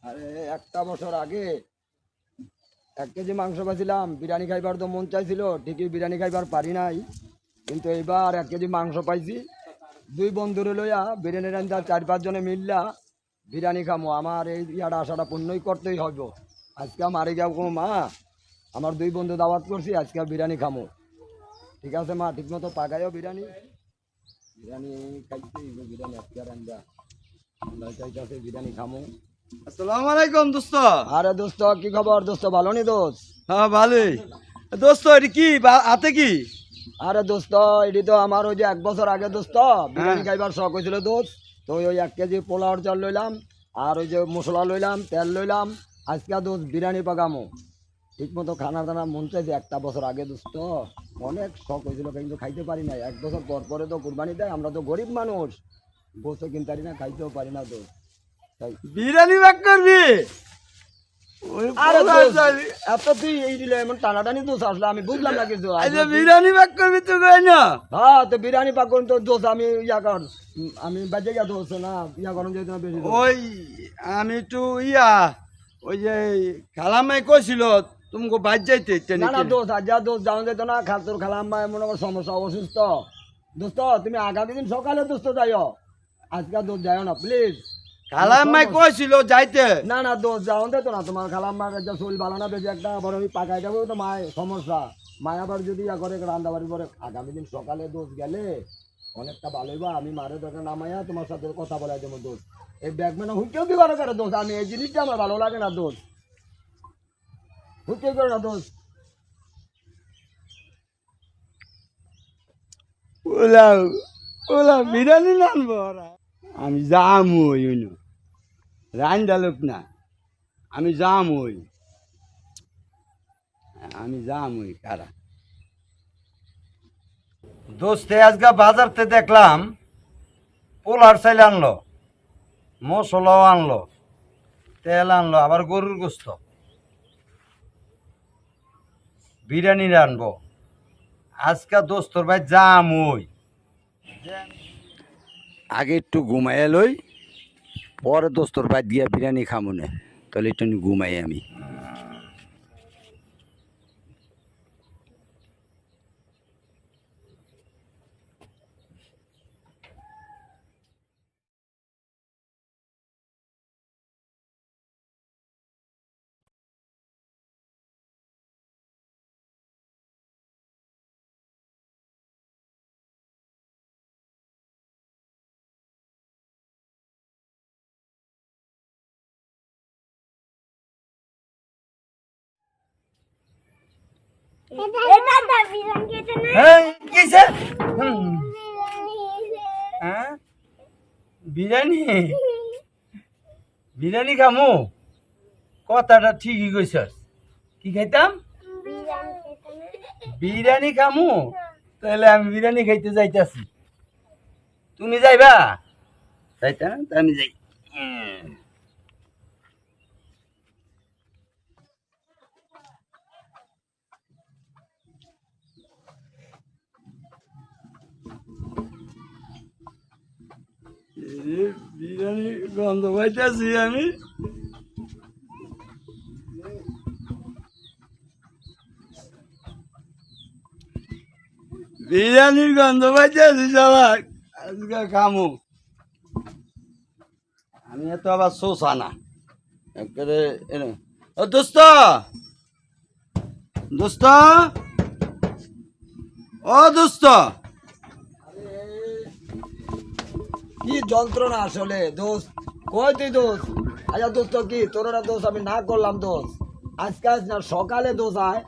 আরে একটা বছর আগে 1 কেজি মাংস পাইছিলাম, বিরিয়ানি খাইবার তো মন চাইছিল, ঠিকই বিরিয়ানি খাইবার পারি নাই। কিন্তু এইবার 1 কেজি মাংস পাইছি, দুই বন্ধুরে লইয়া বিরিয়ানি রান্ধা 4-5 জনে মিললা বিরিয়ানি খামো। আমার এই ইয়াটা আশাটা পূর্ণই করতেই হইব। আজকে মারি যাও কোনো মা, আমার দুই বন্ধু দাওয়াত করছি, আজকে বিরিয়ানি খামো। ঠিক আছে মা, ঠিক মতো পাকাইও বিরিয়ানি। বিরিয়ানি খাইতে হইব, বিরিয়ানি আজকে রান্ধা চাইতেছে, বিরিয়ানি খামো। আসসালামু আলাইকুম দোস্ত। আরে দোস্ত, কি খবর দোস্ত? ভালো নি দোস্ত? হ্যাঁ ভালোই দোস্ত। এটি কি হাতে কি? আরে দোস্ত, এটি তো আমার ওই যে 1 বছর আগে দোস্ত বিরিয়ানি খাইবার শখ হয়েছিল দোস্ত। তো ওই 1 কেজি পোলাওর চাল লইলাম, আর ওই যে মশলা লইলাম, তেল লইলাম। আজকে দোস্ত বিরিয়ানি পাকামো। ঠিক মতো খানা দানা মন চাইছে 1 বছর আগে দোস্ত, অনেক শখ হয়েছিল, কিন্তু খাইতে পারি না। 1 বছর পর পরে তো কুরবানি দেয়, আমরা তো গরিব মানুষ, বসে কিনতে পারি না, খাইতেও পারি না দোস্ত। তাই বিরিয়ানি ব্যাক করবি? আরে দোস্ত, এত তুই এই দিলে এমন টানাটানি দোষ আসলে আমি বুঝলাম না কিছু। আচ্ছা বিরিয়ানি ব্যাক করবি তুই কই না? হ্যাঁ, তো বিরিয়ানি পাক করুন তো দোষ, আমি ইয়া কর, আমি বেঁচে গিয়া দোষ না, ইয়া করুন যেহেতু না বেশি দোষ। ওই আমি একটু ওই যে খালামাই কইছিল তোমাকে বাদ যাইতে না না দোষ, আজ যা দোষ যাওয়া যেত না, তোর খালাম মনে কর সমস্যা, অসুস্থ দোস্ত। তুমি আগামী দিন সকালে দোস্ত যাইও, আজকে দোষ যাইও না প্লিজ। খালামাই কইছিল যাইতে। না না দোষ যাওয়া যেত না, তোমার খালাম মার যা শরীর ভালো না, বেশি একটা আবার আমি পাকাই যাবো তো মায় সমস্যা। মায় আবার যদি ইয়া করে রান্না বাড়ি পরে, আগামী দিন সকালে দোষ গেলে অনেকটা ভালো হইবা। আমি মারে দরকার নামাইয়া তোমার সাথে কথা বলাই দেবো দোষ। এই ব্যাগ মানে হুইকেও কি করে করে দোষ, আমি এই জিনিসটা আমার ভালো লাগে না দোষ, হুইকেও করে না দোষ। ওলা ওলা বিরিয়ানি নানবো ওরা। আমি যাম ওই রান্দা লোক না, আমি যাম ওই, আমি যাম ওই কারা। দোস্তে আজকে বাজারতে দেখলাম পোলার চাইল আনলো, মশলাও আনলো, তেল আনলো, আবার গরুর গোস্ত। বিরিয়ানি রানবো আজকে দোস্তর ভাই যাম ওই। আগে একটু ঘুমাইয়া লই, পরে দোস্তর ভাই দিয়া বিরিয়ানি খামুনে, তাহলে একটু ঘুমাই আমি। বিরিয়ানি বিরিয়ানি খামু, কথাটা ঠিকই কইছস। কি খাইতাম? বিরিয়ানি খামু, তাহলে আমি বিরিয়ানি খাইতে যাইতাছি। তুমি যাইবা? যাইতা না? তা আমি যাই। বিরিয়ানি গন্ধ পাইতেছি আমি। বিরিয়ানির গন্ধ পাইতেছি সবাই, আজকে খামু। আমি এত আবার শোষা না একেবারে। ও দোস্ত, দোস্ত, ও দোস্ত। কি যন্ত্রণা আসলে দোষ, কই তুই দোষ? আচ্ছা দোস্ত, কি তোর একটা দোষ আমি না করলাম দোষ? আজকে আজ না সকালে দোষ আয়,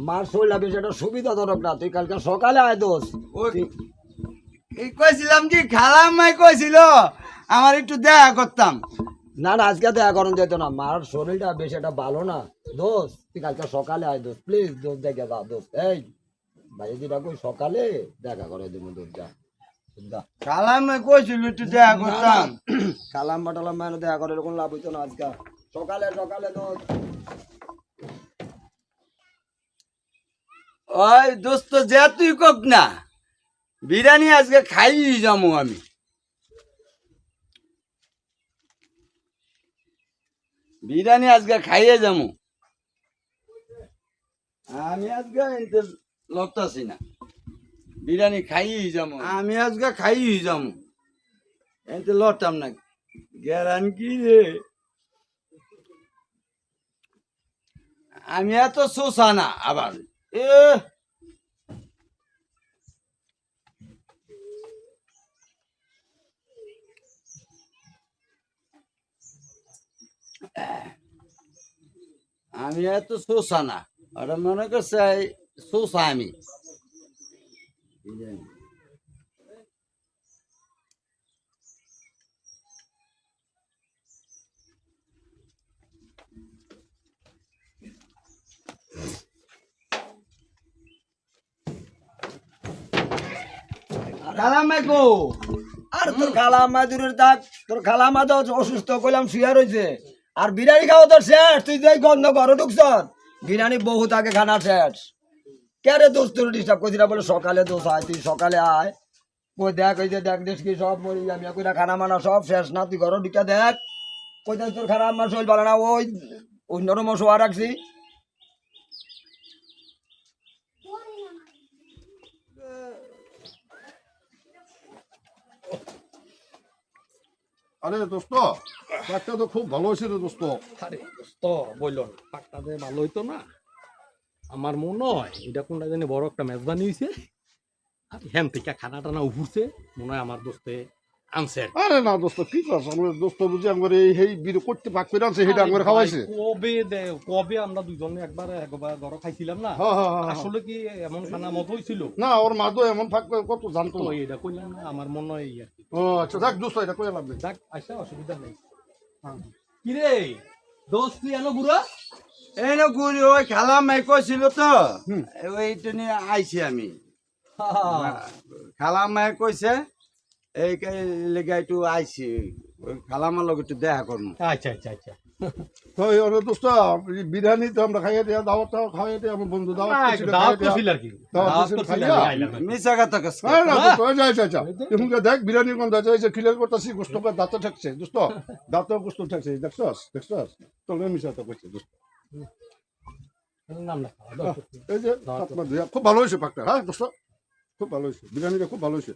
মার শরীরটা বেশি একটা সুবিধা ধরক না, তুই কালকে সকালে আয় দোষ। এই কইছিলাম কি, খালাম্মাই কইছিল আমার একটু দেখা করতাম। না না, আজকে দেখা করুন যেত না, মার শরীরটা বেশি একটা ভালো না দোষ, তুই কালকে সকালে আয় দোষ প্লিজ, দোষ দেখে যা দোষ। এই ভাই দিটা কই সকালে দেখা করে দেবো দোষ, যা যা। খালাম্মাই কইছিল একটু দেখা করতাম। কালাম বাটালাম মানে দেখা করে এরকম লাভ হইতো না, আজকে সকালে সকালে দোষ। ওই দোস্ত যে তুই কক না, বিরিয়ানি আজকে খাই যাবো আমি। বিরিয়ানি আজকে খাইয়ে যাবো। আমি আজকে এনতে লড়তাছি না, বিরিয়ানি খাইয়েই যাবো। আমি আজকে খাইয়েই যাবো, এনতে লড়তাম না। গ্যারান কি রে, আমি এত শোষা না আবার। এ আমি এত শোষা না, ওরা মনে করছে শোষা আমি। আর তোর খালা মা দূরের থাক, তোর খালা মা তো অসুস্থ কইলাম শুয়ে রয়েছে। আর বিরিয়ানি খাওয়া তোর শেষ, তুই যে গন্ধ ঘরে ঢুকছ। বিরিয়ানি বহুত আগে খানা শেষ। কে রে দোস্ত তোর ডিস্টার্ব করছি না বলে সকালে দোষ আয়, তুই সকালে আয়। কই দেখ ওই যে দেখ দেশ কি সব মরি আমি কইরা খানা মানা সব শেষ না, তুই ঘরে ঢুকে দেখ। কই দেখ তোর খারাপ আমার শরীর ভালো না, ওই অন্যরম শোয়া রাখছি। আরে দোস্ত, পাকটা তো খুব ভালো হয়েছে রে দোস্ত। আরে দোস্ত বললো না পাকটা যে ভালো হইতো না, আমার মনে হয় এটা কোনটা জানি বড় একটা মেজবানি হয়েছে। আর হ্যান থেকে খানা টানা উঠছে মনে হয় আমার দোস্তে আনছে আর কি। আরে না দোস্ত, কি করছ? আমার দোস্ত বুঝি আমার এই হেই বিরু করতে পাক করে আনছে, সেটা আমার খাওয়াইছে। কবে আমরা দুজনে একবার ঘর খাইছিলাম না, হ্যাঁ হ্যাঁ হ্যাঁ। আসলে কি এমন খানা মত হয়েছিল? না, ওর মা তো এমন ফাঁক কত জানতো তো না। এটা কইলাম না, আমার মনে হয় আর কি। ও আচ্ছা, দেখ দোস্ত, এটা কই লাগবে। যাক আচ্ছা, অসুবিধা নেই। কিরে দোস্ত তুই এনো বুড়া? এই না গুড়ি, ওই খালা মাই কইছিল তো, ওইটা নিয়ে আইছি আমি। খালা মাই কইছে এই লেগে একটু আইছি, ওই খালামার লগে একটু দেখা করবো। আচ্ছা আচ্ছা আচ্ছা। তো ওরে দোস্ত, বিরিয়ানি তো আমরা খাইয়ে দিয়া, দাওয়াত খাইয়ে দিয়া, আমার বন্ধু দাওয়াত করছিল, দাওয়াত খাইয়ে দিয়া। করছিল আর কি। দাওয়াত দাওয়াত করছিল, করছিল, খাইয়া। আমি আইলাম আর কি। মিশা কথা কাজ হ্যাঁ না দোস্ত, ওই যা যা। এখন দেখ বিরিয়ানি গন্ধ আছে, এই যে খিলের করতেছি, গোস্ত করে দাঁতে ঠেকছে দোস্ত, দাঁতে গোস্ত ঠেকছে, দেখছস দেখছস? তোর মিশা তো কইছে দোস্ত। নাম না খাওয়া, দাওয়াত করছিল। এই যে তাতমা ধুইয়া, খুব ভালো হয়েছে পাকটা। হ্যাঁ দোস্ত, খুব ভালো হয়েছে, বিরিয়ানিটা খুব ভালো হয়েছে।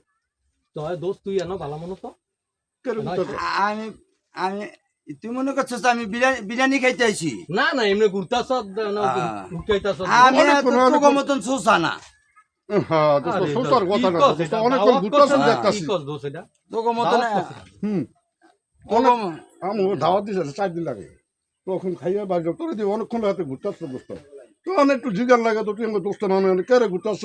তো দোস্ত তুই এনো ভালো মনে তো? কেরকম তোর- আমি আমি তুই মনে করছিস আমি বিরিয়ানি খাইতে আইছি? না না এমনি ঘুরতাছ ঘুরতাইতাছ। আমি অনেক এত কোনো- তোকে মতন শোষা না, হ্যাঁ দোস্ত, সুতার কথা না দোস্ত, অনেকক্ষণ ঘুরতেছেন দেখতাছি। তোকে মতন হুম, আমি দাওয়াত দিয়েছে 4 দিন লাগে, তখন খাইয়া বাড়ি তোর দিয়ে অনেকক্ষণ রাতে ঘুরতেছ দোস্ত। তো অনেক একটু জিগার লাগে তো, তুই আমার দোস্ত না কে রে ঘুরতেছ,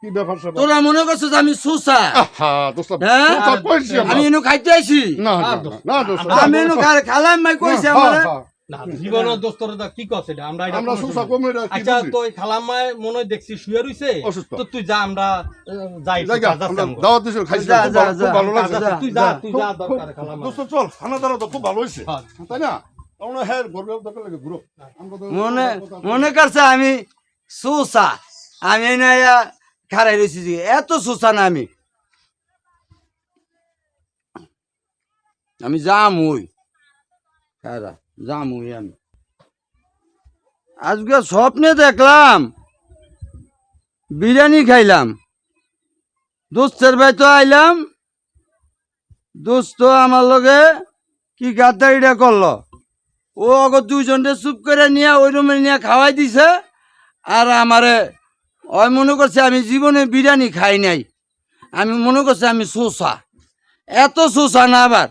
কি ব্যাপার স্যাপার? তোরা মনে করছিস আমি শোষা? হ্যাঁ দোস্ত, হ্যাঁ? সুতা কইছি আমরা। আমি এনে খাইতে আইছি? না না না দোস্ত, আমি এনে খালাম মাই কইছে হ্যাঁ, আমারে। হ্যাঁ। না জীবনের দোস্তর কি কছে এটা আমরা এটা আমরা কোনো সুসা শুনি। কমে কি আচ্ছা বুঝি? তো এই খালাম্মায় মনে হয় দেখছি শুয়ে রইছে, অসুস্থ। তো তুই যা আমরা যাই একটু জায়গা, কাজ আছে আমরা আমগো। দাওয়াত দিয়েছি, খাইছি, যা, খুব যা, ভালো- খুব ভালো লাগছে। যা। তুই যা দরকার খালাম্মা। দোস্ত চল, খানা দানা তো খুব ভালো হয়েছে, হ্যাঁ। তাই না? আমরা হ্যাঁ ঘুরবে দরকার লাগে, ঘুরো। আমরা তো- মনে করছে আমি শোষা, আমি এনে খারাই রয়েছি, এত শোষা না আমি। আমি যামই, খারা যামই আমি। আজকে স্বপ্নে দেখলাম বিরিয়ানি খাইলাম, দোস্তের বাড়িতে আইলাম, দোস্ত আমার লগে কি গাদ্দারিটা করলো। ও অগর দুইজনকে চুপ করে নিয়ে ওই রুমে নিয়ে খাওয়াই দিছে। আর আমারে ওই মনে করছে আমি জীবনে বিরিয়ানি খাই নাই, আমি মনে করছে আমি শোষা। এত শোষা না আবার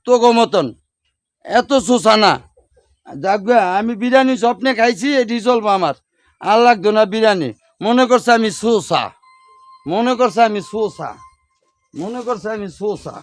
তোগো মতন, এত শোষা না। দেখবে আমি বিরিয়ানি স্বপ্নে খাইছি, এটি চলবো আমার। আর লাগতো না বিরিয়ানি। মনে করছে আমি শোষা, মনে করছে আমি শোষা, মনে করছে আমি শোষা।